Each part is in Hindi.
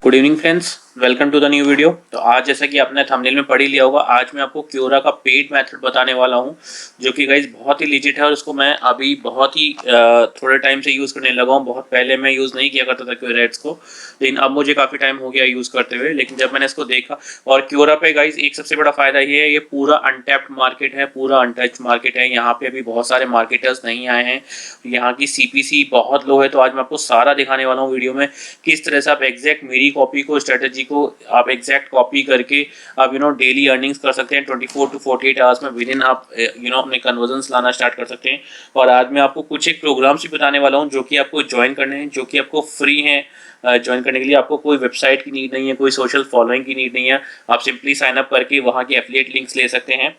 Good evening friends, welcome to the new video. तो आज जैसा कि आपने थंबनेल में पढ़ ही लिया होगा, आज मैं आपको क्योरा का पेड मेथड बताने वाला हूं, जो कि गाइज बहुत ही लीजिट है और उसको मैं अभी बहुत ही थोड़े टाइम से यूज़ करने लगा हूं। बहुत पहले मैं यूज़ नहीं किया करता था क्योरा एड्स को, लेकिन अब मुझे काफ़ी टाइम हो गया यूज़ करते हुए। लेकिन जब मैंने इसको देखा, और क्योरा पे गाइज एक सबसे बड़ा फायदा ये है, ये पूरा अनटैप्ड मार्केट है, पूरा अनटच्ड मार्केट है। यहाँ पे अभी बहुत सारे मार्केटर्स नहीं आए हैं, यहाँ की CPC बहुत लो है। तो आज मैं आपको सारा दिखाने वाला हूँ वीडियो में, किस तरह से आप एग्जैक्ट मेरी कॉपी को, स्ट्रेटेजी को आप एग्जैक्ट कॉपी करके आप डेली अर्निंग्स कर सकते हैं। 24 to 48 आवर्स में विद इन आप अपने कन्वर्जन्स लाना स्टार्ट कर सकते हैं। और आज मैं आपको कुछ एक प्रोग्राम्स भी बताने वाला हूँ जो कि आपको ज्वाइन करने हैं, जो कि आपको फ्री हैं। ज्वाइन करने के लिए आपको कोई वेबसाइट की नीड नहीं है, कोई सोशल फॉलोइंग की नीड नहीं है। आप सिंपली साइन अप करके वहाँ की एफिलिएट लिंक्स ले सकते हैं।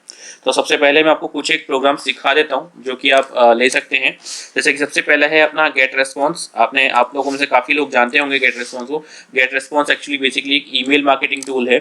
तो सबसे पहले मैं आपको कुछ एक प्रोग्राम सिखा देता हूँ जो कि आप ले सकते हैं। जैसे कि सबसे पहला है अपना गेट रेस्पॉन्स। आप लोगों में से काफ़ी लोग जानते होंगे गेट रेस्पॉन्स को। गेट रेस्पॉन्स एक्चुअली बेसिकली एक ईमेल मार्केटिंग टूल है,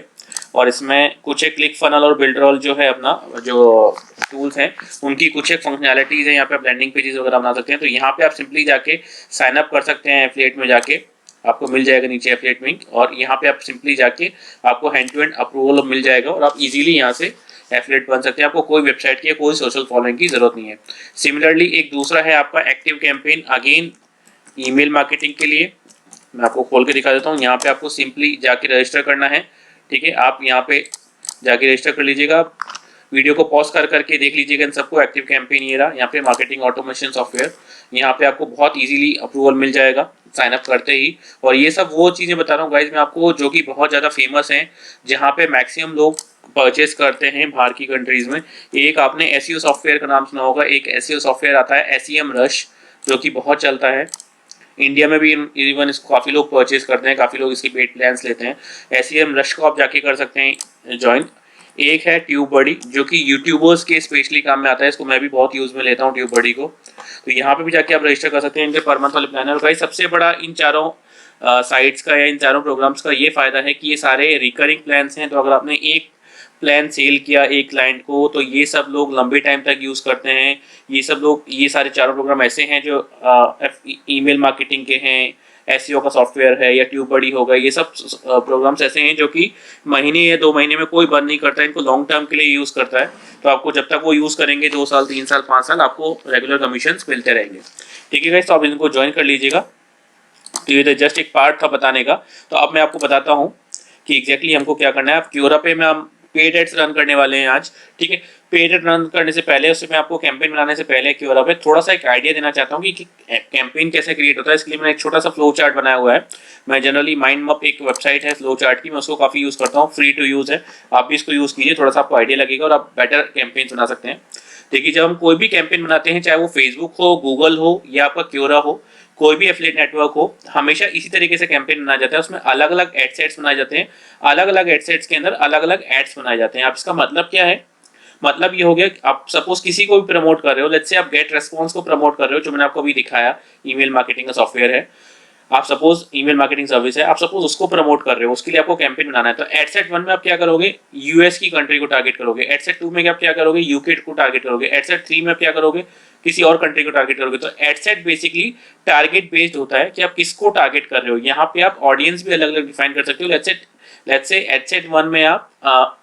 और इसमें कुछ एक क्लिक फनल और बिल्डरॉल जो है अपना जो टूल्स हैं, उनकी कुछ एक फंक्शनैलिटीज़ हैं। यहाँ पे आप लैंडिंग पेजेस वगैरह बना सकते हैं। तो यहाँ पे आप सिंपली जाके साइन अप कर सकते हैं। एफिलिएट में जाके आपको मिल जाएगा नीचे एफिलिएट लिंक, और यहाँ पे आप सिंपली जाके आपको हैंड टू हैंड अप्रूवल मिल जाएगा और आप इजीली यहाँ से एफिलिएट बन सकते हैं। आपको कोई वेबसाइट की, कोई सोशल फॉलोइंग की जरूरत नहीं है। सिमिलरली एक दूसरा है आपका active campaign, again email marketing के लिए। मैं आपको खोल के दिखा देता हूँ। यहाँ पे आपको सिंपली जाके रजिस्टर करना है। ठीक है, आप यहाँ पे जाके रजिस्टर कर लीजिएगा। वीडियो को पॉज कर करके देख लीजिएगा इन सबको। एक्टिव कैंपेन ये रहा, यहाँ पे मार्केटिंग ऑटोमेशन सॉफ्टवेयर। यहाँ पे आपको बहुत इजीली अप्रूवल मिल जाएगा साइन अप करते ही। और ये सब वो चीज़ें बता रहा हूँ गाइज मैं आपको, जो कि बहुत ज़्यादा फेमस हैं, जहाँ पे मैक्सिमम लोग परचेस करते हैं बाहर की कंट्रीज में। एक आपने SEO सॉफ्टवेयर का नाम सुना होगा। एक SEO सॉफ्टवेयर आता है SEMrush, जो कि बहुत चलता है इंडिया में भी। इवन इसको काफ़ी लोग परचेज करते हैं, काफ़ी लोग इसके पेड प्लान्स लेते हैं। SEMrush को आप जाके कर सकते हैं ज्वाइन। एक है ट्यूबबडी, जो कि यूट्यूबर्स के स्पेशली काम में आता है। इसको मैं भी बहुत यूज़ में लेता हूँ ट्यूबबडी को। तो यहाँ पे भी जाके आप रजिस्टर कर सकते हैं इनके पर मंथ वाले प्लान है। और भाई सबसे बड़ा इन चारों साइट्स का या इन चारों प्रोग्राम्स का ये फ़ायदा है कि ये सारे रिकरिंग प्लान्स हैं। तो अगर आपने एक प्लान सेल किया एक क्लाइंट को, तो ये सब लोग लंबे टाइम तक यूज़ करते हैं। ये सब लोग, ये सारे चारों प्रोग्राम ऐसे हैं जो ईमेल मार्केटिंग के हैं, SEO का सॉफ्टवेयर है, या ट्यूबबडी होगा। ये सब प्रोग्राम्स ऐसे हैं जो कि महीने या 2 महीने में कोई बंद नहीं करता है, इनको लॉन्ग टर्म के लिए यूज़ करता है। तो आपको जब तक वो यूज़ करेंगे, 2 साल 3 साल 5 साल, आपको रेगुलर कमीशन मिलते रहेंगे। ठीक है गाइस, तो आप इनको ज्वाइन कर लीजिएगा। तो ये तो जस्ट एक पार्ट था बताने का। तो अब मैं आपको बताता हूँ कि एग्जैक्टली हमको क्या करना है। आप क्योरा पे में हम पेड एड्स रन करने वाले हैं आज। ठीक है, पेड एड रन करने से पहले, उससे मैं आपको कैंपेन बनाने से पहले क्योरा पे थोड़ा सा एक आइडिया देना चाहता हूँ कि कैंपेन कैसे क्रिएट होता है। इसके लिए मैंने एक छोटा सा फ्लो चार्ट बनाया हुआ है। मैं जनरली माइंडमप एक वेबसाइट है फ्लो चार्ट की, मैं उसको काफ़ी यूज़ करता हूँ, फ्री टू यूज़ है। आप भी इसको यूज़ कीजिए, थोड़ा सा आपको आइडिया लगेगा और आप बेटर कैंपेन बना सकते हैं। देखिए, जब हम कोई भी कैंपेन बनाते हैं, चाहे वो फेसबुक हो, गूगल हो, या आपका क्योरा हो, कोई भी एफिलिएट नेटवर्क हो, हमेशा इसी तरीके से कैंपेन बनाया जाता है। उसमें अलग अलग एड सेट्स बनाए जाते हैं। अलग अलग एड सेट्स के अंदर अलग अलग एड्स बनाए जाते हैं। आप इसका मतलब क्या है? मतलब ये हो गया कि आप सपोज किसी को भी प्रमोट कर रहे हो। लेट्स से आप गेट रेस्पॉन्स को प्रमोट कर रहे हो, जो मैंने आपको अभी दिखाया, ईमेल मार्केटिंग का सॉफ्टवेयर है। आप सपोज ईमेल मार्केटिंग सर्विस है, आप सपोज उसको प्रमोट कर रहे हो, उसके लिए आपको कैंपेन बनाना है। तो एडसेट 1 में आप क्या करोगे? US की कंट्री को टारगेट करोगे। एडसेट 2 में आप क्या करोगे? UK को टारगेट करोगे। एडसेट 3 में आप क्या करोगे? किसी और कंट्री को टारगेट करोगे। तो एडसेट बेसिकली टारगेट बेस्ड होता है कि आप किसको टारगेट कर रहे हो। यहाँ पे आप ऑडियंस भी अलग अलग डिफाइन कर सकते हो। लेट्स से एडसेट 1 में आप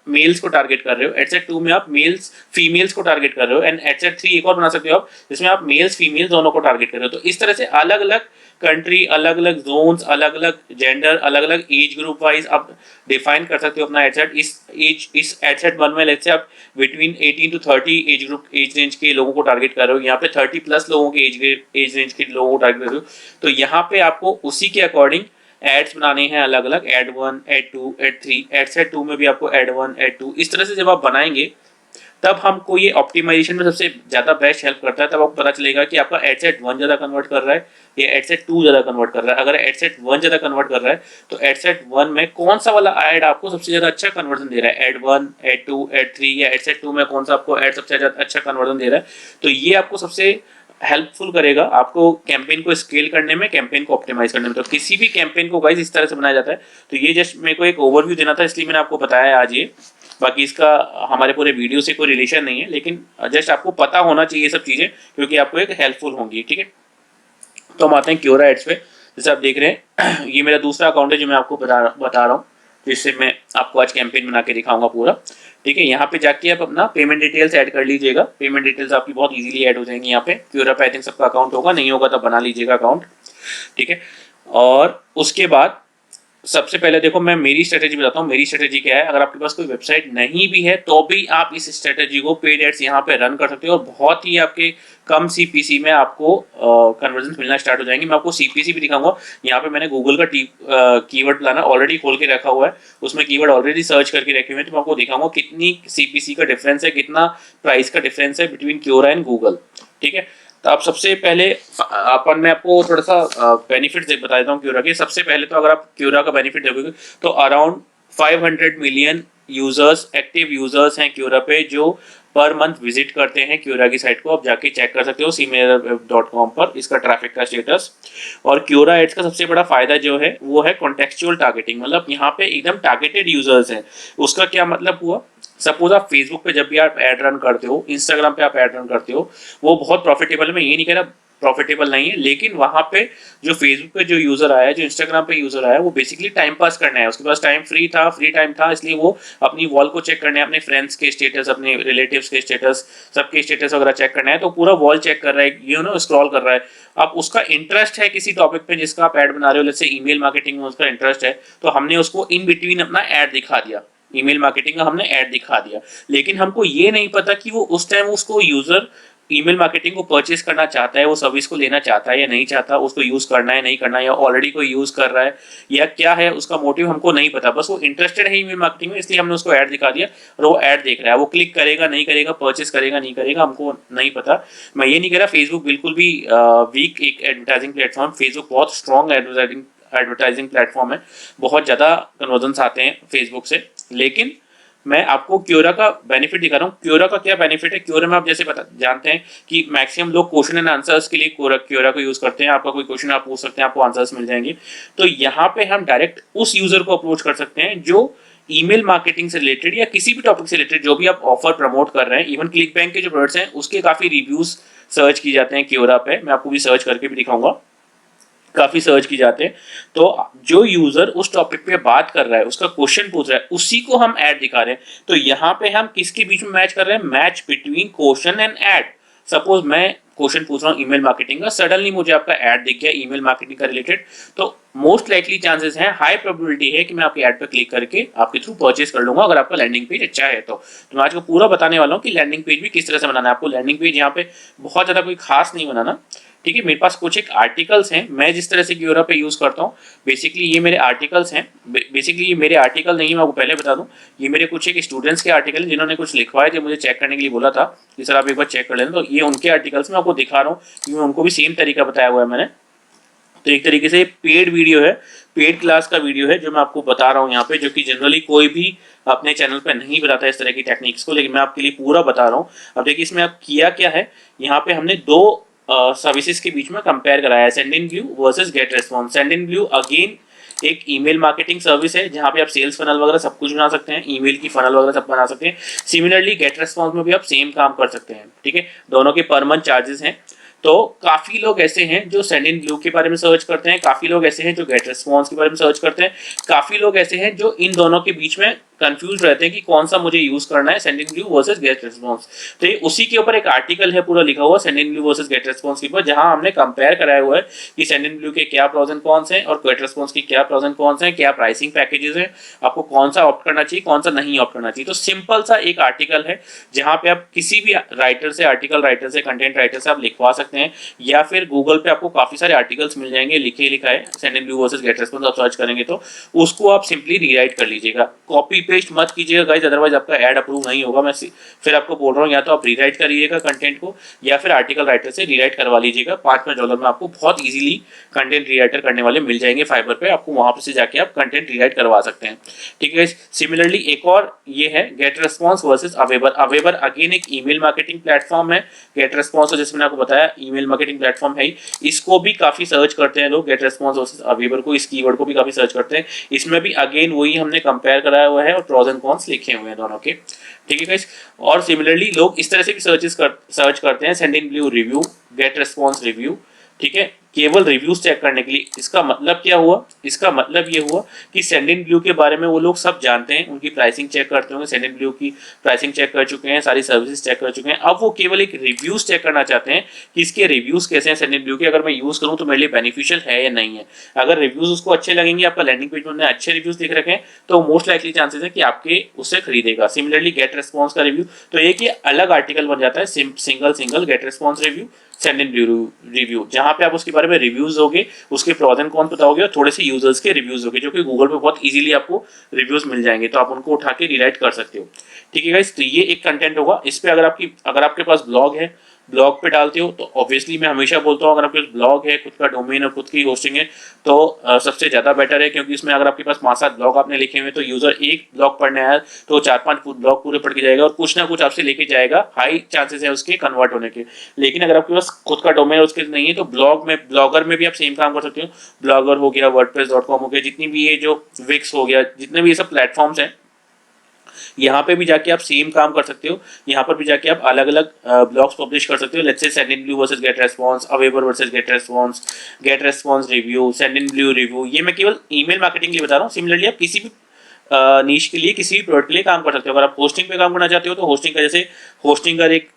मेल्स को टारगेट कर रहे हो, एडसेट 2 में आप मेल्स फीमेल्स को टारगेट कर रहे हो, एंड एडसेट 3 एक और बना सकते हो आप, जिसमें आप मेल्स फीमेल्स दोनों को टारगेट कर रहे हो। तो इस तरह से अलग अलग कंट्री, अलग अलग जोन्स, अलग अलग जेंडर, अलग अलग एज ग्रुप वाइज आप डिफाइन कर सकते हो अपना एडसेट। इस एडसेट 1 में लेट्स से आप between 18 to 30 age group, age range के लोगों को टारगेट कर रहे हो। यहाँ पे 30+ लोगों के एज रेंज के लोगों को टारगेट कर रहे हो। तो यहाँ पे आपको उसी के अकॉर्डिंग एड्स बनाने हैं अलग अलग, एड 1, एड 2, एड 3। एडसेट 2 में भी आपको एड 1, एड 2, इस तरह से जब आप बनाएंगे, तब हमको ये ऑप्टिमाइजेशन में सबसे ज़्यादा बेस्ट हेल्प करता है। तब आपको पता चलेगा कि आपका एडसेट 1 ज़्यादा कन्वर्ट कर रहा है या एडसेट 2 ज़्यादा कन्वर्ट कर रहा है। अगर एडसेट 1 ज़्यादा कन्वर्ट कर रहा है, तो एडसेट 1 में कौन सा वाला ऐड आपको सबसे ज़्यादा अच्छा कन्वर्जन दे रहा है, एड 1, एड 2, एड 3, या एडसेट 2 में कौन सा आपको ऐड सबसे ज़्यादा अच्छा कन्वर्जन दे रहा है। तो ये आपको सबसे हेल्पफुल करेगा आपको कैंपेन को स्केल करने में, कैंपेन को ऑप्टिमाइज करने में। तो किसी भी कैंपेन को गाइस इस तरह से बनाया जाता है। तो ये जस्ट मेरे को एक ओवरव्यू देना था, इसलिए मैंने आपको बताया आज ये। बाकी इसका हमारे पूरे वीडियो से कोई रिलेशन नहीं है, लेकिन जस्ट आपको पता होना चाहिए सब चीज़ें, क्योंकि आपको एक हेल्पफुल होंगी। ठीक है, तो हम आते हैं क्योरा एड्स पे। जैसे आप देख रहे हैं ये मेरा दूसरा अकाउंट है जो मैं आपको बता रहा हूँ, जिससे मैं आपको आज कैंपेन बना के दिखाऊंगा पूरा। ठीक है, यहाँ पे जाके आप अपना पेमेंट डिटेल्स ऐड कर लीजिएगा। पेमेंट डिटेल्स आपकी बहुत इजीली ऐड हो जाएंगी यहाँ पे। क्यूरा पे आई थिंक सबका अकाउंट होगा, नहीं होगा तो बना लीजिएगा अकाउंट। ठीक है, और उसके बाद सबसे पहले देखो मैं मेरी स्ट्रेटेजी बताता हूँ। मेरी स्ट्रेटेजी क्या है, अगर आपके पास कोई वेबसाइट नहीं भी है तो भी आप इस स्ट्रेटेजी को पेड एड्स यहाँ पे रन कर सकते हो, और बहुत ही आपके कम सीपीसी में आपको कन्वर्जन मिलना स्टार्ट हो जाएंगे। मैं आपको सीपीसी भी दिखाऊंगा। यहाँ पे मैंने गूगल का कीवर्ड प्लानर ऑलरेडी खोल के रखा हुआ है, उसमें कीवर्ड ऑलरेडी सर्च करके रखे हुए हैं, तो मैं आपको दिखाऊंगा कितनी सीपीसी का डिफरेंस है, कितना प्राइस का डिफरेंस है बिटवीन क्यूरा एंड गूगल। ठीक है, तो आप सबसे पहले अपन मैं आपको थोड़ा सा बेनिफिट बता देता हूँ क्यूरा के। सबसे पहले तो अगर आप क्यूरा का बेनिफिट देखोगे तो around 500 million users, active users हैं क्यूरा पे, जो पर मंथ विजिट करते हैं क्यूरा की साइट को। आप जाके चेक कर सकते हो cmirror.com पर इसका ट्रैफिक का स्टेटस। और क्यूरा एड्स का सबसे बड़ा फायदा जो है वो है कॉन्टेक्चुअल टारगेटिंग, मतलब यहाँ पे एकदम टारगेटेड यूजर्स हैं। उसका क्या मतलब हुआ, सपोज आप फेसबुक पे जब भी आप एड रन करते हो, इंस्टाग्राम पे आप एड रन करते हो, वो बहुत प्रॉफिटेबल है, मैं ये नहीं कह रहा प्रॉफिटेबल नहीं है, लेकिन वहां पे जो फेसबुक पे जो यूजर आया है, जो इंस्टाग्राम पे यूजर आया है, वो बेसिकली टाइम पास करना है। उसके पास टाइम फ्री टाइम था, इसलिए वो अपनी वॉल को चेक करना है, अपने फ्रेंड्स के स्टेटस, अपने रिलेटिव्स के स्टेटस, सबके स्टेटस वगैरह चेक करना है, तो पूरा वॉल चेक कर रहा है, यू नो स्क्रॉल कर रहा है। अब उसका इंटरेस्ट है किसी टॉपिक पे जिसका आप ऐड बना रहे हो, जैसे ईमेल मार्केटिंग में उसका इंटरेस्ट है, तो हमने उसको इन बिटवीन अपना ऐड दिखा दिया, ईमेल मार्केटिंग का हमने ऐड दिखा दिया। लेकिन हमको ये नहीं पता कि वो उस टाइम उसको यूजर ईमेल मार्केटिंग को परचेस करना चाहता है, वो सर्विस को लेना चाहता है या नहीं चाहता, उसको यूज करना है नहीं करना है, या ऑलरेडी कोई यूज कर रहा है, या क्या है उसका मोटिव हमको नहीं पता। बस वो इंटरेस्टेड है ईमेल मार्केटिंग में, इसलिए हमने उसको ऐड दिखा दिया और वो ऐड देख रहा है। वो क्लिक करेगा नहीं करेगा, परचेस करेगा नहीं करेगा, हमको नहीं पता। मैं ये नहीं कह रहा फेसबुक बिल्कुल भी वीक एक एडवर्टाइजिंग प्लेटफॉर्म, फेसबुक बहुत स्ट्रॉन्ग एडवर्टाइजिंग प्लेटफॉर्म है, बहुत ज़्यादा कन्वर्जन्स आते हैं फेसबुक से। लेकिन मैं आपको क्यूरा का बेनिफिट दिखा रहा हूँ। क्यूरा का क्या बेनिफिट है, क्यूरा में आप जैसे जानते हैं कि मैक्सिमम लोग क्वेश्चन एंड आंसर्स के लिए क्यूरा को यूज करते हैं। आपका कोई क्वेश्चन आप पूछ सकते हैं, आपको आंसर्स मिल जाएंगे। तो यहाँ पे हम डायरेक्ट उस यूजर को अप्रोच कर सकते हैं जो ईमेल मार्केटिंग से रिलेटेड या किसी भी टॉपिक से रिलेटेड जो भी आप ऑफर प्रमोट कर रहे हैं। इवन क्लिक बैंक के जो प्रोडक्ट्स हैं उसके काफी रिव्यूज सर्च की जाते हैं क्यूरा पे, मैं आपको भी सर्च करके भी दिखाऊंगा, काफी सर्च की जाते हैं। तो जो यूजर उस टॉपिक पे बात कर रहा है, उसका क्वेश्चन पूछ रहा है, उसी को हम ऐड दिखा रहे हैं। तो यहाँ पे हम किसके बीच में मैच कर रहे हैं, match between question and add. Suppose मैं क्वेश्चन पूछ रहा हूँ ईमेल मार्केटिंग का, सडनली मुझे आपका ऐड दिख गया ईमेल मार्केटिंग का रिलेटेड, तो मोस्ट लाइकली चांसेस हैं, हाई प्रोबेबिलिटी है कि मैं आपकी ऐड पर क्लिक करके आपके थ्रू परचेस कर लूंगा, अगर आपका लैंडिंग पेज अच्छा है तो। मैं आज को पूरा बताने वाला हूँ कि लैंडिंग पेज भी किस तरह से बनाना है। आपको लैंडिंग पेज यहाँ पे बहुत ज्यादा कोई खास नहीं बनाना। ठीक है, मेरे पास कुछ एक आर्टिकल्स हैं, मैं जिस तरह से क्यूरा पे यूज करता हूँ, बेसिकली ये मेरे आर्टिकल्स हैं। बेसिकली ये मेरे आर्टिकल नहीं, मैं आपको पहले बता दूं, ये मेरे कुछ एक स्टूडेंट्स के आर्टिकल हैं जिन्होंने कुछ लिखवाए थे, मुझे चेक करने के लिए बोला था कि सर आप एक बार चेक कर लेना। तो ये उनके आर्टिकल्स मैं आपको दिखा रहा हूँ, क्योंकि उनको भी सेम तरीका बताया हुआ है मैंने। तो एक तरीके से पेड वीडियो है, पेड क्लास का वीडियो है जो मैं आपको बता रहा हूँ यहाँ पे, जो कि जनरली कोई भी अपने चैनल पे नहीं बताता इस तरह की टेक्निक्स को, लेकिन मैं आपके लिए पूरा बता रहा हूँ। अब देखिए इसमें आप किया क्या है, यहाँ पे हमने दो सर्विसेज के बीच में कंपेयर कराया है, सेंडइनब्लू वर्सेस गेट रेस्पॉन्स। सेंडइनब्लू अगेन एक ईमेल मार्केटिंग सर्विस है जहां पे आप सेल्स फनल वगैरह सब कुछ बना सकते हैं, ईमेल की फनल वगैरह सब बना सकते हैं। सिमिलरली गेट रेस्पॉन्स में भी आप सेम काम कर सकते हैं। ठीक है, दोनों के पर मंथ चार्जेस हैं। तो काफी लोग ऐसे हैं जो सेंडइनब्लू के बारे में सर्च करते हैं, काफी लोग ऐसे हैं जो गेट रेस्पॉन्स के बारे में सर्च करते हैं, काफी लोग ऐसे हैं जो इन दोनों के बीच में कंफ्यूज रहते हैं कि कौन सा मुझे यूज करना है, सेंडइनब्लू वर्सेस गेट रेस्पॉन्स। तो ये उसी के ऊपर एक आर्टिकल है पूरा लिखा हुआ सेंडइनब्लू वर्सेस गेट रेस्पॉन्स के ऊपर, जहां हमने कंपेयर कराया हुआ है कि सेंडइनब्लू के क्या प्रोज एंड कॉन्स हैं और गेट रेस्पॉन्स के क्या प्रोज एंड कॉन्स हैं, क्या प्राइसिंग पैकेजेस हैं, आपको कौन सा ऑप्ट करना चाहिए, कौन सा नहीं ऑप्ट करना चाहिए। तो सिंपल सा एक आर्टिकल है जहां पे आप किसी भी राइटर से, आर्टिकल राइटर से, कंटेंट राइटर से आप लिखवा सकते हैं, या फिर गूगल पे आपको काफी सारे आर्टिकल्स मिल जाएंगे लिखे लिखाए, सेंडइनब्लू वर्सेस गेट रेस्पॉन्स आप सर्च करेंगे तो उसको आप सिंपली रीराइट कर लीजिएगा। कॉपी पेस्ट मत कीजिएगा गाइस, अदरवाइज आपका ऐड अप्रूव नहीं होगा। मैं फिर आपको बोल रहा हूँ, या तो आप रीराइट करिएगा कंटेंट को, या फिर आर्टिकल राइटर से रीराइट करवा लीजिएगा। $5 में आपको बहुत इजीली कंटेंट रीराइटर करने वाले मिल जाएंगे फाइबर पे, आपको वहां से जाके आप कंटेंट रीराइट करवा सकते हैं। ठीक है, सिमिलरली एक और ये है गेट रेस्पॉन्स वर्सेस अवेबर। अवेबर अगेन एक ईमेल मार्केटिंग प्लेटफॉर्म है, गेट रेस्पॉन्स तो जैसे मैंने आपको बताया ईमेल मार्केटिंग प्लेटफॉर्म है, इसको भी काफी सर्च करते हैं लोग, गेट रेस्पॉन्स वर्सेस अवेबर को, इस कीवर्ड को भी काफी सर्च करते हैं। इसमें भी अगेन वही हमने कंपेयर कराया हुआ है और प्रोज एंड कॉन्स लिखे हुए हैं दोनों के। ठीक है गाइस, और सिमिलरली लोग इस तरह से भी सर्च करते हैं, सेंडइनब्लू रिव्यू, गेट रेस्पॉन्स रिव्यू। ठीक है, केवल रिव्यूज चेक करने के लिए। इसका मतलब क्या हुआ? इसका मतलब ये हुआ कि सेंडिनब्लू के बारे में वो लोग सब जानते हैं, उनकी प्राइसिंग चेक करते होंगे, सेंडिनब्लू की प्राइसिंग चेक कर चुके हैं, सारी सर्विसेज चेक कर चुके हैं। अब वो केवल एक रिव्यूज चेक करना चाहते हैं कि इसके रिव्यूज कैसे हैं, सेंडिनब्लू के, अगर मैं यूज करूँ तो मेरे लिए बेनिफिशियल है या नहीं है। अगर रिव्यूज उसको अच्छे लगेंगे, आपका लैंडिंग पेज में अच्छे रिव्यूज दिख रखे हैं, तो मोस्ट लाइकली चांसेस है कि आपके उससे खरीदेगा। सिमिलरली गेट रेस्पॉन्स का रिव्यू, तो एक ये अलग आर्टिकल बन जाता है, single GetResponse review, Sendinblue review, जहां पे आप उसके बारे में रिव्यूज होगे, उसके प्रोज एंड कॉन्स बताओगे और थोड़े से यूजर्स के रिव्यूज होगे, जो कि गूगल पे बहुत इजीली आपको रिव्यूज मिल जाएंगे, तो आप उनको उठा के रिराइट कर सकते हो। ठीक है गाइस, तो ये एक कंटेंट होगा। इस पे अगर आपके पास ब्लॉग है, ब्लॉग पे डालते हो, तो ऑब्वियसली मैं हमेशा बोलता हूँ अगर आपके पास ब्लॉग है, खुद का डोमेन और खुद की होस्टिंग है, तो सबसे ज्यादा बेटर है, क्योंकि इसमें अगर आपके पास 5-7 ब्लॉग आपने लिखे हुए, तो यूजर एक ब्लॉग पढ़ने आया तो 4-5 ब्लॉग पूरे पढ़ के जाएगा और कुछ ना कुछ आपसे लेके जाएगा, हाई चांसेस है उसके कन्वर्ट होने के। लेकिन अगर आपके पास खुद का डोमेन और उसके नहीं है, तो ब्लॉगर में भी आप सेम काम कर सकते हो। ब्लॉगर हो गया, वर्डप्रेस.com हो गया, जितनी भी ये जो विक्स हो गया, जितने भी ये सब प्लेटफॉर्म्स हैं, यहाँ पे भी जाके आप सेम काम कर सकते हो। यहाँ पर भी जाके आप अलग अलग ब्लॉग्स पब्लिश कर सकते हो। Let's say Sendinblue versus GetResponse, AWeber versus GetResponse review, Sendinblue review. ये मैं केवल ईमेल मार्केटिंग के लिए बता रहा हूँ। सिमिलरली आप किसी भी नीश के लिए, किसी भी प्रोडक्ट के लिए काम कर सकते हो। अगर आप होस्टिंग पे काम करना चाहते हो, तो होस्टिंग का, जैसे होस्टिंग का एक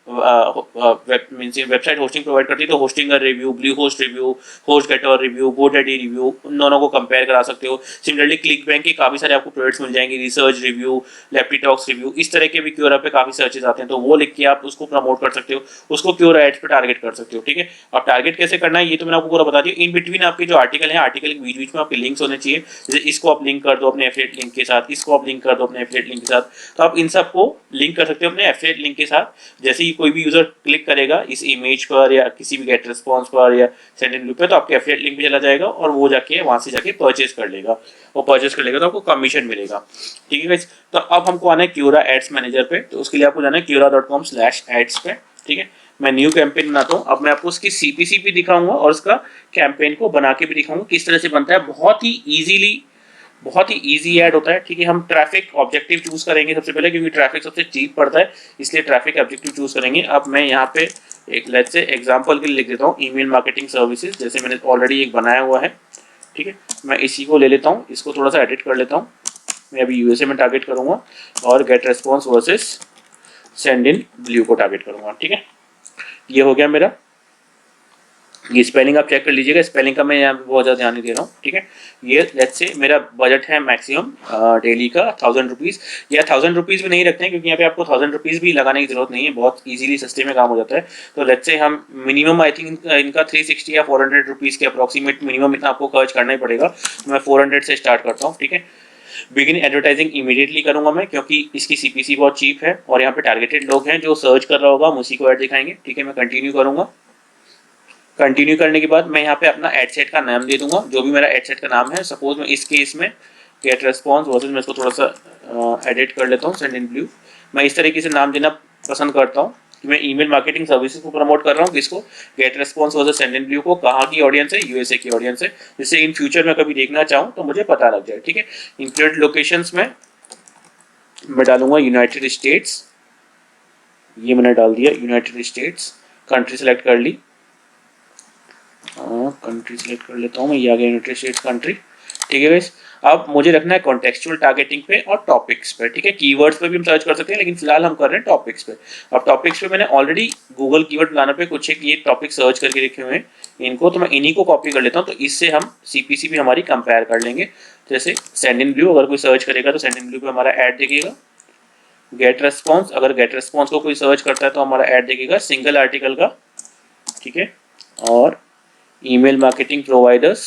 वेबसाइट होस्टिंग प्रोवाइड करती है, तो होस्टिंग का review, Bluehost review, HostGator review, GoDaddy review, उन दोनों को कंपेयर करा सकते हो। सिमिलरली क्लिक बैंक के काफी सारे आपको प्रोडक्ट्स मिल जाएंगे, रिसर्च रिव्यू, लेप्टीटॉक्स रिव्यू, इस तरह के भी क्यूरा पे काफी सर्चेस आते हैं, तो वो लिख के आप उसको प्रमोट कर सकते हो, उसको क्यूरा एड्स पे टारगेट कर सकते हो। ठीक है, अब टारगेट कैसे करना है ये तो मैंने आपको पूरा बता दिया। इन बिटवीन आपके जो आर्टिकल है, आर्टिकल के बीच बीच में आपके लिंक्स होने चाहिए, जैसे इसको आप लिंक कर दो अपने एफिलिएट लिंक के साथ, इसको आप लिंक कर दो अपने एफिलिएट लिंक के साथ, तो आप इन सबको लिंक कर सकते हो अपने एफिलिएट लिंक के साथ। जैसे ही कोई भी यूजर क्लिक करेगा इस इमेज पर या किसी भी गेट रिस्पॉन्स पर या सेंडिनब्लू पे, तो आपके एफिलिएट लिंक पे चला जाएगा और वो जाके वहां से जाके परचेज कर लेगा, और परचेज कर लेगा तो आपको कमीशन मिलेगा। ठीक है गाइस, तो अब हमको आना है क्यूरा एड्स मैनेजर पे, तो उसके लिए आपको जाना है quora.com/ads पे। ठीक है, मैं न्यू कैंपेन बनाता हूँ। अब मैं आपको उसकी सीपीसी भी दिखाऊंगा और उसका कैंपेन को बना के भी दिखाऊंगा किस तरह से बनता है। बहुत ही इजी ऐड होता है। ठीक है, हम ट्रैफिक ऑब्जेक्टिव चूज करेंगे सबसे पहले, क्योंकि ट्रैफिक सबसे चीप पड़ता है, इसलिए ट्रैफिक ऑब्जेक्टिव चूज करेंगे। अब मैं यहाँ पे एक लेट्स से एग्जांपल के लिए लिख देता हूँ ईमेल मार्केटिंग सर्विसेज, जैसे मैंने ऑलरेडी एक बनाया हुआ है। ठीक है, मैं इसी को ले लेता हूँ, इसको थोड़ा सा एडिट कर लेता हूँ। मैं अभी यूएसए में टारगेट करूंगा और गेट रेस्पॉन्स वर्सेस सेंडिनब्लू को टारगेट करूंगा। ठीक है, ये हो गया मेरा। ये स्पेलिंग आप चेक कर लीजिएगा, स्पेलिंग का मैं यहाँ पे बहुत ज़्यादा ध्यान नहीं दे रहा हूँ। ठीक है, ये लेट्स से मेरा बजट है मैक्सिमम डेली का 1000 रुपीज़, या 1000 रुपीज़ भी नहीं रखते हैं, क्योंकि यहाँ पे आपको 1000 रुपीज़ भी लगाने की जरूरत नहीं है, बहुत इजीली सस्ते में काम हो जाता है। तो लेट्स से हम मिनिमम, आई थिंक इनका 360 या 400 रुपीज़ के अप्रोक्सीमेट मिनिमम इतना आपको खर्च करना ही पड़ेगा। तो मैं 400 से स्टार्ट करता हूँ। ठीक है, बिगिन एडवर्टाइजिंग इमीडिएटली करूंगा मैं, क्योंकि इसकी सीपीसी बहुत चीप है और यहाँ पे टारगेटेड लोग हैं जो सर्च कर रहा होगा, हम उसी को ऐड दिखाएंगे। ठीक है, मैं कंटिन्यू करूंगा। कंटिन्यू करने के बाद मैं यहाँ पे अपना एड सेट का नाम दे दूंगा, जो भी मेरा एड सेट का नाम है। सपोज मैं इस केस में गेट रेस्पॉन्स वर्सेस, मैं इसको थोड़ा सा एडिट कर लेता हूँ, सेंडिनब्लू। मैं इस तरीके से नाम देना पसंद करता हूँ कि मैं ईमेल मार्केटिंग सर्विसेज को प्रमोट कर रहा हूँ, किसको, गेट रेस्पॉन्स वर्सेस सेंडिनब्लू को। कहाँ की ऑडियंस है? यूएसए की ऑडियंस है, जिससे इन फ्यूचर में कभी देखना चाहूँ तो मुझे पता लग जाए। ठीक है, इंक्लूड लोकेशंस में मैं डालूंगा यूनाइटेड स्टेट्स, ये मैंने डाल दिया यूनाइटेड स्टेट्स। कंट्री सेलेक्ट कर ली, कंट्री सेलेक्ट कर लेता हूँ मैं, ये आ गया यूनाइटेड स्टेट्स कंट्री। ठीक है गाइस, अब मुझे रखना है कॉन्टेक्चुअल टारगेटिंग पे और टॉपिक्स पे। ठीक है, कीवर्ड्स पे भी हम सर्च कर सकते हैं, लेकिन फिलहाल हम कर रहे हैं टॉपिक्स पे। अब टॉपिक्स पे मैंने ऑलरेडी गूगल कीवर्ड प्लानर पे कुछ एक ये टॉपिक सर्च करके रखे हुए हैं, इनको तो मैं इन्हीं को कॉपी कर लेता हूँ, तो इससे हम सीपीसी भी हमारी कंपेयर कर लेंगे। जैसे सेंडिनब्लू, अगर कोई सर्च करेगा तो सेंडिनब्लू पे हमारा ऐड दिखेगा। गेट रेस्पॉन्स, अगर गेट रेस्पॉन्स को कोई सर्च करता है तो हमारा ऐड दिखेगा सिंगल आर्टिकल का। ठीक है, और ईमेल मार्केटिंग प्रोवाइडर्स,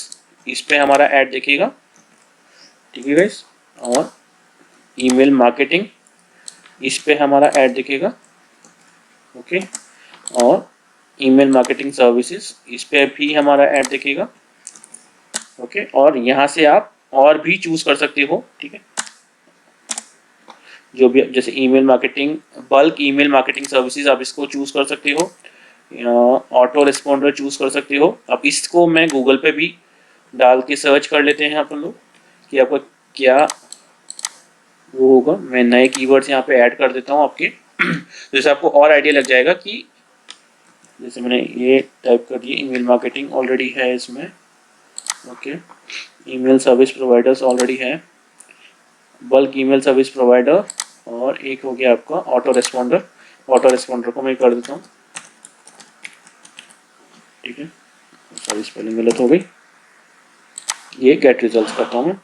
इस पे हमारा ऐड दिखेगा। ठीक है गाइस, और ईमेल मार्केटिंग, इस पे हमारा ऐड दिखेगा। ओके, और ईमेल मार्केटिंग सर्विसेज, इस पे भी हमारा ऐड दिखेगा। ओके, और यहाँ से आप और भी चूज कर सकते हो। ठीक है, जो भी, जैसे email marketing, bulk email marketing services, आप इसको चूज कर सकते हो, ऑटो रिस्पॉन्डर चूज कर सकते हो। अब इसको मैं गूगल पे भी डाल के सर्च कर लेते हैं अपन लोग कि आपका क्या वो होगा। मैं नए कीवर्ड्स यहाँ पे ऐड कर देता हूँ आपके, जैसे आपको और आइडिया लग जाएगा कि जैसे मैंने ये टाइप कर दिया, ईमेल मार्केटिंग ऑलरेडी है इसमें, okay. Email service providers already है, बल्क ईमेल सर्विस प्रोवाइडर, और एक हो गया आपका ऑटो रेस्पॉन्डर। ऑटो रेस्पॉन्डर को मैं कर देता हूँ, ठीक है, सॉरी स्पेलिंग गलत हो गई। ये गेट रिजल्ट्स करता हूँ मैं,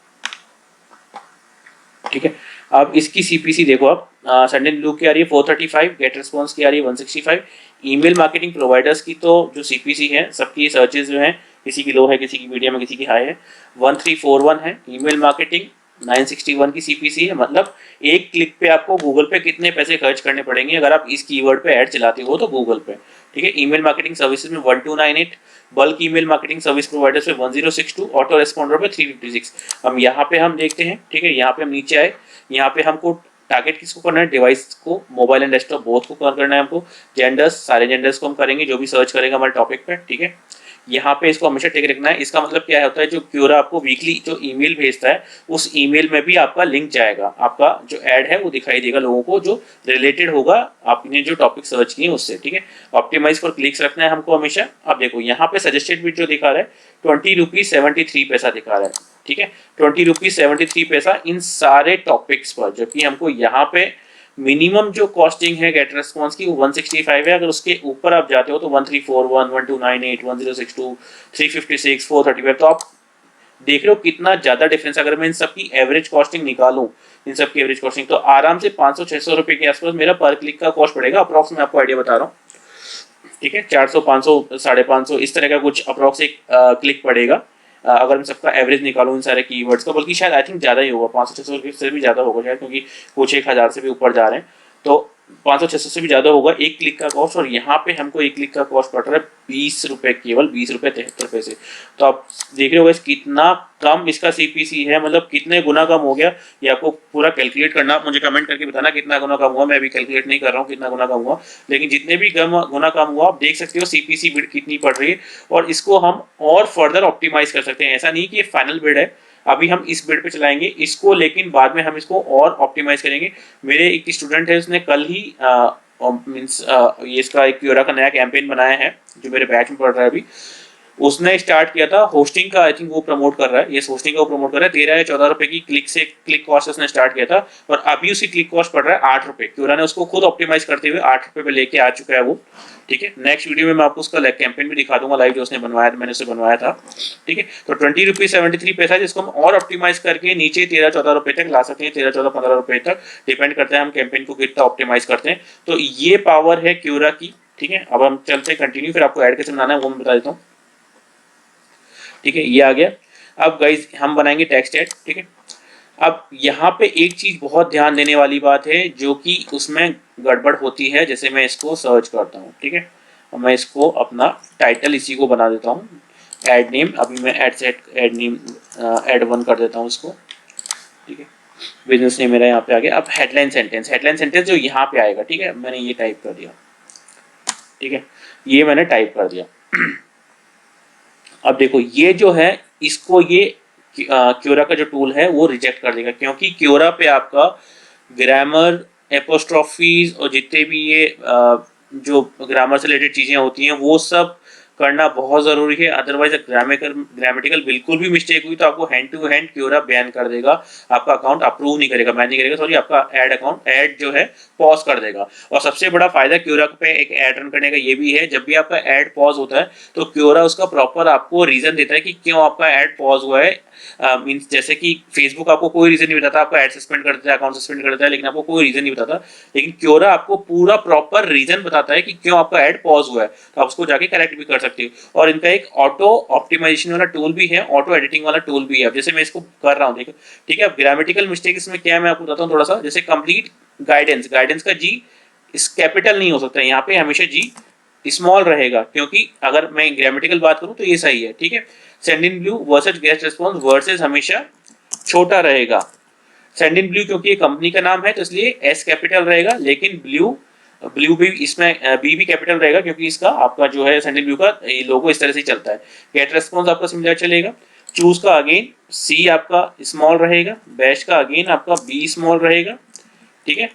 ठीक है। अब इसकी सीपीसी देखो आप, सेंडेड ब्लू की आ रही है 435, गेट रिस्पॉन्स की आ रही है 165। ईमेल मार्केटिंग प्रोवाइडर्स की तो जो सीपीसी है सबकी सर्चेज जो है, किसी की लो है, किसी की मीडियम है, किसी की हाई है, 1341 है। ईमेल मार्केटिंग 961 की सीपीसी है। मतलब एक क्लिक पे आपको गूगल पे कितने पैसे खर्च करने पड़ेंगे अगर आप इस कीवर्ड पे ऐड चलाते हो तो गूगल पे, ठीक है। ईमेल मार्केटिंग सर्विसेज में 1298, bulk email marketing service providers पे 1062, ऑटो रेस्पॉन्डर पे 356। हम यहाँ पे हम देखते हैं, ठीक है, यहाँ पे हम नीचे आए, यहाँ पे हमको टारगेट किसको करना है, डिवाइस को, मोबाइल एंड डेस्कटॉप बोथ को कवर करना है हमको। जेंडर्स, सारे जेंडर्स को हम करेंगे जो भी सर्च करेगा हमारे टॉपिक पे, ठीक है। यहाँ पे इसको हमेशा टिक रखना है। इसका मतलब क्या होता है, जो क्यूरा आपको वीकली जो ईमेल भेजता है उस ईमेल में भी आपका लिंक जाएगा, आपका जो ऐड है वो दिखाई देगा लोगों को जो रिलेटेड होगा आपने जो टॉपिक सर्च किए उससे, ठीक है। ऑप्टिमाइज फॉर क्लिक्स रखना है हमको हमेशा। अब देखो यहाँ पे सजेस्टेड बिट जो दिखा रहा है 20 रुपीज 73 पैसा दिखा रहा है, ठीक है। 20 रुपीज 73 पैसा इन सारे टॉपिक्स पर, जबकि हमको यहाँ पे मिनिमम जो कॉस्टिंग है गेट रेस्पॉन्स की वो 165 है। अगर उसके ऊपर आप जाते हो तो 1341, 1298, 1062, 356, 435, तो आप देख रहे हो कितना ज्यादा डिफरेंस। अगर मैं इन सब की एवरेज कॉस्टिंग निकालूं, इन सब की एवरेज कॉस्टिंग, तो आराम से 500-600 रुपए के आसपास मेरा पर क्लिक का कॉस्ट पड़ेगा अप्रॉक्स। मैं आपको आइडिया बता रहा हूँ, ठीक है। 400, 500, 550 इस तरह का कुछ अप्रॉक्स एक क्लिक पड़ेगा अगर मैं सबका एवरेज निकालूं इन सारे कीवर्ड्स का। बल्कि शायद आई थिंक ज़्यादा ही होगा, 500-600 से भी ज़्यादा होगा शायद, क्योंकि कुछ 1000 से भी ऊपर जा रहे हैं। तो 500-600 से भी ज़्यादा होगा एक क्लिक का कॉस्ट। और यहाँ पे हमको एक क्लिक का कॉस्ट पड़ रहा है 20 रुपये, केवल 20 रुपये 73 पैसे। तो आप देख रहे हो कितना कम इसका सीपीसी है, मतलब कितने गुना कम हो गया। ये आपको पूरा कैलकुलेट करना, मुझे कमेंट करके बताना कितना गुना कम हुआ। मैं अभी कैलकुलेट नहीं कर रहा हूँ कितना गुना कम हुआ, लेकिन जितने भी गुना कम हुआ आप देख सकते हो सीपीसी बिड कितनी पड़ रही है। और इसको हम और फर्दर ऑप्टिमाइज कर सकते हैं। ऐसा नहीं कि ये फाइनल बिड है, अभी हम इस बिड पे चलाएंगे इसको, लेकिन बाद में हम इसको और ऑप्टिमाइज करेंगे। मेरे एक स्टूडेंट है, उसने कल ही मीन्स ये इसका एक क्यूरा का नया कैंपेन बनाया है जो मेरे बैच में पढ़ रहा है अभी। उसने स्टार्ट किया था होस्टिंग का, आई थिंक वो प्रमोट कर रहा है, ये होस्टिंग का वो प्रमोट कर रहा है। 13 या 14 रुपए की क्लिक कॉस्ट उसने स्टार्ट किया था, और अभी उसी क्लिक कॉस्ट पड़ रहा है 8 रुपए। क्यूरा ने उसको खुद ऑप्टिमाइज करते हुए 8 रुपए पे लेके आ चुका है वो, ठीक है। नेक्स्ट वीडियो में मैं आपको उसका कैंपेन भी दिखा दूंगा लाइव, जो उसने बनवाया था, मैंने उसे बनवाया था, ठीक है। तो 20 रुपीज 73 पैसा, जिसको हम और ऑप्टिमाइज करके नीचे 13-14 रुपए तक ला सकते हैं, 13-14-15 रुपए तक, डिपेंड करता है हम कैंपेन को कितना ऑप्टिमाइज करते हैं। तो ये पावर है क्यूरा की, ठीक है। अब हम चलते हैं कंटिन्यू, फिर आपको ऐड कैसे बनाना है वो मैं बता देता हूँ, ठीक है। ये आ गया। अब गाइज हम बनाएंगे टेक्स्ट ऐड, ठीक है। अब यहाँ पे एक चीज बहुत ध्यान देने वाली बात है जो कि उसमें गड़बड़ होती है। जैसे मैं इसको सर्च करता हूँ, ठीक है, और मैं इसको अपना टाइटल इसी को बना देता हूँ, एड नेम। अभी मैं ad set ad name ad 1 कर देता हूँ इसको, ठीक है। बिजनेस नेम मेरा यहाँ पे आ गया। अब हेडलाइन सेंटेंस जो यहाँ पे आएगा, ठीक है, मैंने ये टाइप कर दिया, ठीक है, ये मैंने टाइप कर दिया। अब देखो ये जो है, इसको ये क्योरा का जो टूल है वो रिजेक्ट कर देगा, क्योंकि क्योरा पे आपका ग्रामर, एपोस्ट्रॉफीज और जितने भी ये जो ग्रामर से रिलेटेड चीजें होती हैं वो सब करना बहुत जरूरी है। अदरवाइज ग्रामेटिकल बिल्कुल भी मिस्टेक हुई तो आपको hand to hand Quora ban कर देगा, आपका अकाउंट अप्रूव नहीं करेगा, बैन नहीं करेगा, सॉरी, आपका ऐड जो है पॉज कर देगा। और सबसे बड़ा फायदा क्योरा पे एक ऐड रन करने का ये भी है, जब भी आपका ऐड पॉज होता है तो क्योरा उसका प्रॉपर आपको रीजन देता है कि क्यों आपका ऐड पॉज हुआ है। मींस जैसे कि फेसबुक आपको कोई रीजन नहीं बताता, आपका ऐड सस्पेंड कर देता है, अकाउंट सस्पेंड कर देता है, लेकिन आपको कोई रीजन नहीं बताता। लेकिन क्योरा आपको पूरा प्रॉपर रीजन बताता है कि क्यों आपका ऐड पॉज हुआ है, तो आप उसको जाके करेक्ट भी कर सकते हो। और इनका एक ऑटो ऑप्टिमाइजेशन वाला टूल भी है, ऑटो एडिटिंग वाला टूल भी है। जैसे मैं इसको कर रहा हूँ, देखो, ठीक है। अब ग्रामेटिकल मिस्टेक इसमें क्या है मैं आपको बताता हूँ थोड़ा सा। जैसे कंप्लीट गाइडेंस का जी इस कैपिटल नहीं हो सकता, यहाँ पे हमेशा जी स्मॉल रहेगा, क्योंकि अगर मैं ग्रामेटिकल बात करूं तो ये सही है, ठीक है। Send in blue versus guest response versus हमेशा छोटा रहेगा। सेंड इन ब्लू क्योंकि ये कंपनी का नाम है तो इसलिए एस कैपिटल रहेगा, लेकिन ब्लू भी इसमें बी भी कैपिटल रहेगा, क्योंकि इसका आपका जो है सेंड इन ब्लू का लोगो इस तरह से चलता है। गेट रिस्पॉन्स आपका सिमिलर चलेगा। चूज का अगेन सी आपका स्मॉल रहेगा, बैश का अगेन आपका बी स्मॉल रहेगा, ठीक है।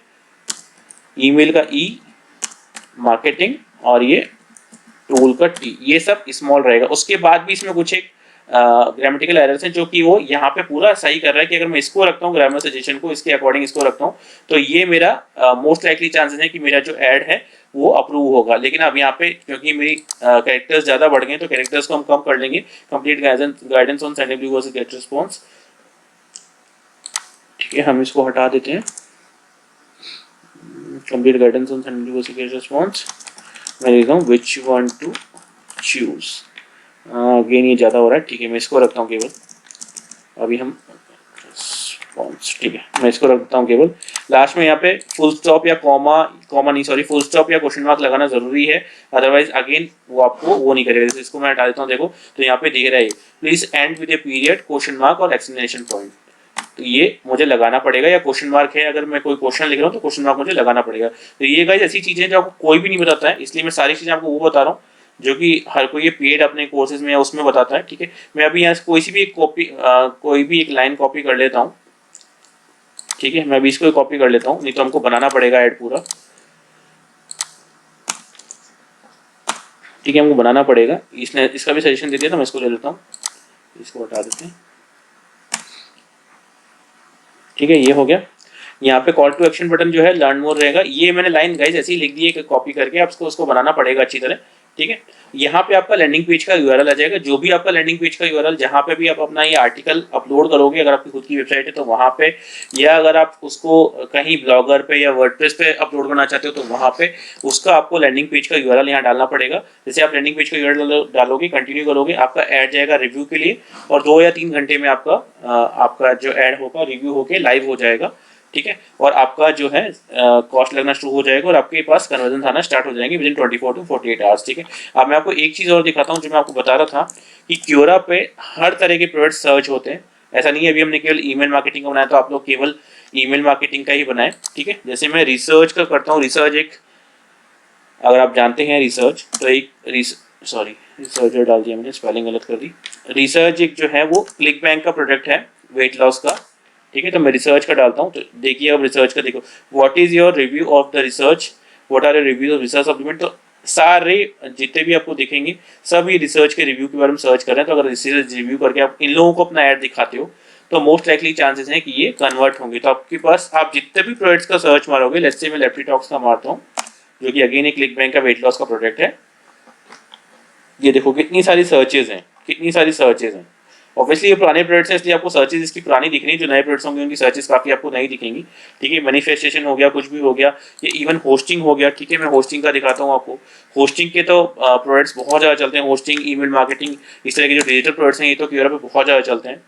ईमेल का ई, मार्केटिंग और ये टूल का टी, ये सब स्मॉल रहेगा। उसके बाद भी इसमें कुछ एक ग्रामेटिकल एरर्स हैं जो कि वो यहाँ पे पूरा सही कर रहा है कि अगर मैं इसको रखता हूँ ग्रामर सजेशन को इसके अकॉर्डिंग इसको रखता हूँ तो ये मेरा मोस्ट लाइकली चांसेस है कि मेरा जो ऐड है वो अप्रूव होगा। लेकिन अब यहाँ पे क्योंकि मेरी कैरेक्टर्स ज्यादा बढ़ गए तो कैरेक्टर्स को हम कम कर लेंगे। Complete guidance on send versus get response, ठीक है, हम इसको हटा देते हैं। Complete guidance on send versus get response, मैं लिखता हूँ which one to choose. Again ये ज़्यादा हो रहा है, ठीक है, मैं इसको रखता हूँ केवल। अभी हम रिस्पॉन्स, ठीक है, मैं इसको रखता हूँ केवल। लास्ट में यहाँ पे फुल स्टॉप या कॉमा नहीं, सॉरी, फुल स्टॉप या क्वेश्चन मार्क लगाना जरूरी है, अदरवाइज अगेन वो आपको वो नहीं करेगा। जैसे इसको मैं हटा देता हूँ, देखो तो यहाँ पे दिख रहा है please and with a period, question mark और एक्सप्लेनेशन पॉइंट, तो ये मुझे लगाना पड़ेगा। या क्वेश्चन मार्क है, अगर मैं कोई क्वेश्चन लिख रहा हूँ तो क्वेश्चन मार्क मुझे लगाना पड़ेगा। तो ये गाइस ऐसी चीजें जो आपको कोई भी नहीं बताता है, इसलिए मैं सारी चीजें आपको वो बता रहा हूँ जो कि हर कोई ये पेड अपने कोर्सेज में या उसमें बताता है, ठीक है। मैं अभी यहाँ कोई सी भी एक कॉपी कोई भी एक लाइन कॉपी कर लेता हूँ, ठीक है, मैं अभी इसको कॉपी कर लेता हूँ, नहीं तो हमको बनाना पड़ेगा ऐड पूरा, ठीक है, हमको बनाना पड़ेगा। इसने इसका भी सजेशन दे दिया, तो मैं इसको ले लेता हूँ, इसको हटा देते हैं, ठीक है, ये हो गया। यहाँ पे कॉल टू एक्शन बटन जो है लर्न मोर रहेगा। ये मैंने लाइन गाइस ऐसे ही लिख दी है कॉपी करके, आपको उसको बनाना पड़ेगा अच्छी तरह, ठीक है। यहाँ पे आपका लैंडिंग पेज का यूआरएल आ जाएगा, जो भी आपका लैंडिंग पेज का यूआरएल जहाँ पे भी आप अपना ये आर्टिकल अपलोड करोगे, अगर आपकी खुद की वेबसाइट है तो वहाँ पे, या अगर आप उसको कहीं ब्लॉगर पे या वर्डप्रेस पे अपलोड करना चाहते हो तो वहाँ पे उसका आपको लैंडिंग पेज का यूआरएल यहाँ डालना पड़ेगा। जैसे आप लैंडिंग पेज का यूआरएल डालोगे, कंटिन्यू करोगे, आपका ऐड जाएगा रिव्यू के लिए, और 2 या 3 घंटे में आपका जो ऐड होगा रिव्यू होके लाइव हो जाएगा, ठीक है। और आपका जो है कॉस्ट लगना शुरू हो जाएगा और आपके पास कन्वर्जन आना स्टार्ट हो जाएंगे विदिन 24 to 48 आवर्स, ठीक है। अब मैं आपको एक चीज़ और दिखाता हूँ जो मैं आपको बता रहा था कि क्योरा पे हर तरह के प्रोडक्ट सर्च होते हैं। ऐसा नहीं है अभी हमने केवल ईमेल मार्केटिंग का बनाया तो आप लोग केवल ईमेल मार्केटिंग का ही बनाए, ठीक है। जैसे मैं रिसर्च का करता हूँ, रिसर्च एक, अगर आप जानते हैं रिसर्च तो एक सॉरी रिसर्चर डाल दिया मैंने, स्पेलिंग गलत कर दी। रिसर्च एक जो है वो क्लिक बैंक का प्रोडक्ट है, वेट लॉस का, ठीक है। तो मैं रिसर्च का डालता हूँ, तो देखिए अब रिसर्च का देखो, what is your review of the research, what are your review of research supplement. तो सारे जितने भी आपको दिखेंगे सभी रिसर्च के रिव्यू के बारे में सर्च कर रहे हैं। तो अगर रिसर्च रिव्यू करके आप इन लोगों को अपना ऐड दिखाते हो तो मोस्ट लाइकली चांसेस हैं कि ये कन्वर्ट होंगे। तो आपके पास आप जितने भी प्रोडक्ट्स का सर्च मारोगे, लेट्स से मैं लेफ्टी टॉक्स का मारता हूँ जो कि अगेन एक क्लिक बैंक का वेट लॉस का प्रोडक्ट है, ये देखो कितनी सारी सर्चेज हैं, कितनी सारी सर्चेज हैं। ऑब्वियसली ये पुराने प्रोडक्ट्स हैं इसलिए आपको सर्चेज इसकी पुरानी दिख रही है, जो नए प्रोडक्ट्स होंगे उनकी सर्चेज काफी आपको नहीं दिखेंगी, ठीक है। मैनिफेस्टेशन हो गया, कुछ भी हो गया, ये इवन होस्टिंग हो गया, ठीक है। मैं होस्टिंग का दिखाता हूँ आपको। होस्टिंग के तो प्रोडक्ट्स बहुत ज़्यादा चलते हैं, होस्टिंग, ईमेल मार्केटिंग, इस तरह के जो डिजिटल प्रोडक्ट्स हैं ये तो क्योरा पे बहुत ज़्यादा चलते हैं।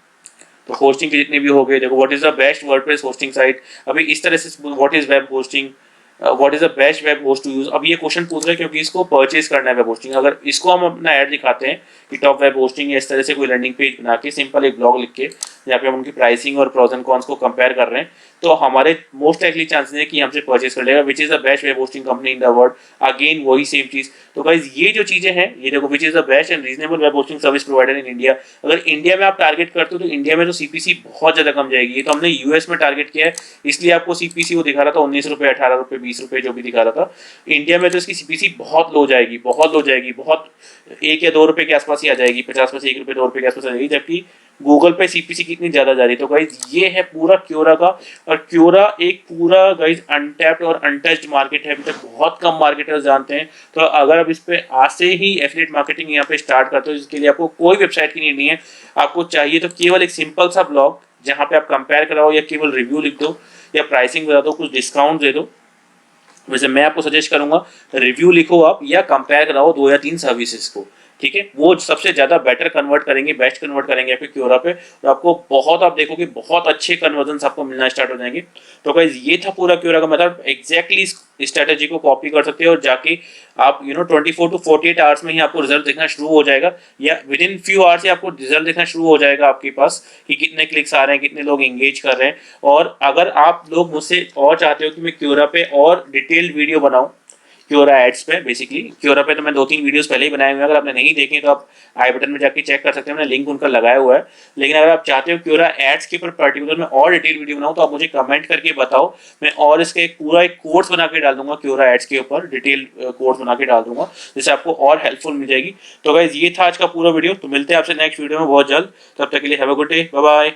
तो होस्टिंग के जितने भी हो गए, देखो what is the best WordPress hosting site, अभी इस तरह से what is web hosting, what is the best web host to use. अब ये क्वेश्चन पूछ रहे हैं क्योंकि इसको परचेज करना है वेब होस्टिंग। अगर इसको हम अपना ऐड दिखाते हैं कि टॉप वेब होस्टिंग, या इस तरह से कोई लैंडिंग पेज बना के सिंपल एक ब्लॉग लिख के जहाँ पे हम उनकी प्राइसिंग और प्रोज एंड कॉन्स को कंपेयर कर रहे हैं, तो हमारे मोस्ट लाइकली चांसेस है कि हमसे परचेज कर लेगा। Which is the best web hosting company in the world, again वही सेम चीज। तो गाइस ये जो चीजें हैं, ये देखो which is the best and reasonable web hosting service provider in India. अगर इंडिया में आप टारगेट करते हो तो इंडिया में तो सीपीसी बहुत ज्यादा कम जाएगी। ये तो हमने यूएस में टारगेट किया है, इसलिए आपको सीपीसी वो दिखा रहा था 19 रुपए, 18 रुपए, 20 रुपए जो भी दिखा रहा था। इंडिया में तो इसकी सीपीसी बहुत लो जाएगी, बहुत लो जाएगी, बहुत 1 या 2 रुपए के आसपास ही आ जाएगी, 50 पैसे, 1 रुपए, 2 रुपए के आसपास आ जाएगी। जबकि गूगल पे सीपीसी कितनी ज्यादा जा रही है। तो गाइज ये है पूरा क्योरा का, और क्योरा एक पूरा गाइज अनटैप्ड और अनटच्ड मार्केट है, अभी तक बहुत कम मार्केटर्स जानते हैं। तो अगर आप इस पे आज से ही एफिलिएट मार्केटिंग यहाँ पे स्टार्ट करते हो, जिसके लिए आपको कोई वेबसाइट की नीड नहीं है, आपको चाहिए तो केवल एक सिंपल सा ब्लॉग जहाँ पे आप कंपेयर कराओ या केवल रिव्यू लिख दो या प्राइसिंग बता दो, कुछ डिस्काउंट दे दो। वैसे मैं आपको सजेस्ट करूंगा रिव्यू लिखो आप या कंपेयर कराओ 2 या 3 सर्विसेज को, ठीक है। वो सबसे ज्यादा बेटर कन्वर्ट करेंगे, बेस्ट कन्वर्ट करेंगे आपके क्योरा पे, और आपको बहुत, आप देखोगे बहुत अच्छे कन्वर्जन आपको मिलना स्टार्ट हो जाएंगे। तो गाइस ये था पूरा क्योरा का मेथड। एग्जैक्टली इस स्ट्रेटेजी को कॉपी कर सकते हो और जाके आप 24 to 48 आवर्स में ही आपको रिजल्ट देखना शुरू हो जाएगा, या विद इन फ्यू आवर्स से आपको रिजल्ट देखना शुरू हो जाएगा आपके पास कि कितने क्लिक्स आ रहे हैं, कितने लोग एंगेज कर रहे हैं। और अगर आप लोग मुझसे और चाहते हो कि मैं क्योरा पे और डिटेल्ड वीडियो बनाऊं, क्योरा एड्स पे। बेसिकली क्योरा पे तो मैं 2-3 वीडियोस पहले ही बनाए हुए हैं, अगर आपने नहीं देखे तो आप आई बटन में जाके चेक कर सकते हैं, मैंने लिंक उनका लगाया हुआ है। लेकिन अगर आप चाहते हो क्योरा एड्स के ऊपर पर्टिकुलर में और डिटेल वीडियो बनाऊं तो आप मुझे कमेंट करके बताओ, मैं और इसका एक कोर्स बना के डाल दूंगा, क्योरा एड्स के ऊपर डिटेल कोर्स बना के डाल दूंगा, जिससे आपको और हेल्पफुल मिल जाएगी। तो गाइज ये था आज का पूरा वीडियो, तो मिलते हैं आपसे नेक्स्ट वीडियो में बहुत जल्द। तब तक के लिए have a good day, bye bye.